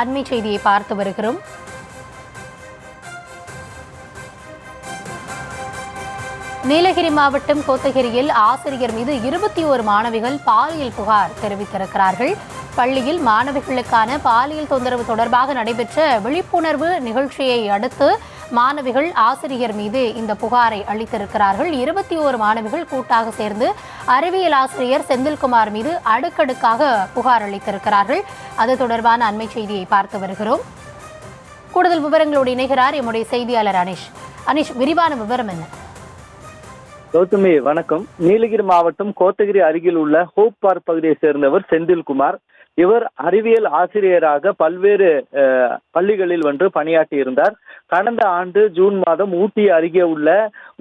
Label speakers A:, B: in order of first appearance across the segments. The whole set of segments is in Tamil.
A: அண்மை செய்தியை பார்த்து வருகிறோம். நீலகிரி மாவட்டம் கோத்தகிரியில் ஆசிரியர் மீது 21 மாணவிகள் பாலியல் புகார் தெரிவித்திருக்கிறார்கள். பள்ளியில் மாணவிகளுக்கான பாலியல் தொந்தரவு தொடர்பாக நடைபெற்ற விழிப்புணர்வு நிகழ்ச்சியை அடுத்து மாணவிகள் ஆசிரியர் மீது இந்த புகாரை அளித்திருக்கிறார்கள். 21 மாணவிகள் கூட்டாக சேர்ந்து அறிவியல் ஆசிரியர் செந்தில்குமார் மீது அடுக்கடுக்காக புகார் அளித்திருக்கிறார்கள். அது தொடர்பான அண்மை செய்தியை பார்த்து வருகிறோம். கூடுதல் விவரங்களோடு இணைகிறார் எம்முடைய செய்தியாளர் அனிஷ். அனிஷ், விரிவான விவரம் என்ன?
B: கௌதமி வணக்கம். நீலகிரி மாவட்டம் கோத்தகிரி அருகில் உள்ள ஹோப் பார்க் பகுதியை சேர்ந்தவர் செந்தில்குமார். இவர் அறிவியல் ஆசிரியராக பல்வேறு பள்ளிகளில் பணியாற்றி இருந்தார். கடந்த ஆண்டு ஜூன் மாதம் ஊட்டி அருகே உள்ள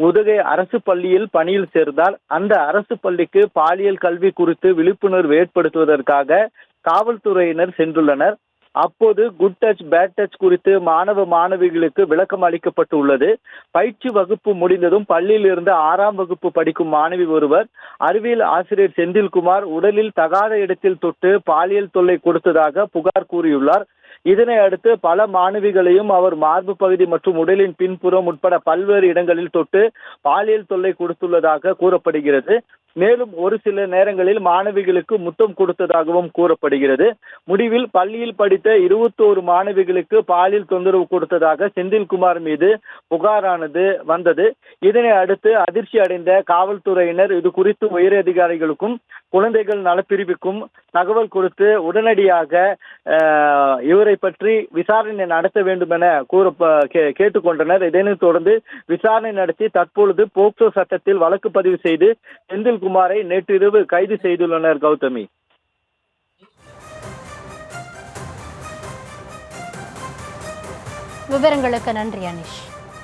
B: உதகை அரசு பள்ளியில் பணியில் சேர்ந்தார். அந்த அரசு பள்ளிக்கு பாலியல் கல்வி குறித்து விழிப்புணர்வு ஏற்படுத்துவதற்காக காவல்துறையினர் சென்றுள்ளனர். அப்போது குட் டச் பேட் டச் குறித்து மாணவ மாணவிகளுக்கு விளக்கம் அளிக்கப்பட்டு உள்ளது. பயிற்சி வகுப்பு முடிந்ததும் பள்ளியில் இருந்து 6ஆம் வகுப்பு படிக்கும் மாணவி ஒருவர் அறிவியல் ஆசிரியர் செந்தில்குமார் உடலில் தகாத இடத்தில் தொட்டு பாலியல் தொல்லை கொடுத்ததாக புகார் கூறியுள்ளார். இதனை அடுத்து பல மாணவிகளையும் அவர் மார்பு பகுதி மற்றும் உடலின் பின்புறம் உட்பட பல்வேறு இடங்களில் தொட்டு பாலியல் தொல்லை கொடுத்துள்ளதாக கூறப்படுகிறது. மேலும் ஒரு சில நேரங்களில் மாணவிகளுக்கு முத்தம் கொடுத்ததாகவும் கூறப்படுகிறது. முடிவில் பள்ளியில் படித்த 21 மாணவிகளுக்கு பாலியல் தொந்தரவு கொடுத்ததாக செந்தில்குமார் மீது புகாரானது வந்தது. இதனை அடுத்து அதிர்ச்சி அடைந்த காவல்துறையினர் இது குறித்து உயரதிகாரிகளுக்கும் குழந்தைகள் நலப்பிரிவுக்கும் தகவல் கொடுத்து உடனடியாக இவரை பற்றி விசாரணை நடத்த வேண்டும் என கேட்டுக்கொண்டனர். இதனைத் தொடர்ந்து விசாரணை நடத்தி தற்பொழுது போக்சோ சட்டத்தில் வழக்கு பதிவு செய்து செந்தில்குமாரை நேற்றிரவு கைது செய்துள்ளனர். கௌதமி,
A: விவரங்களுக்கு நன்றி அனிஷ்.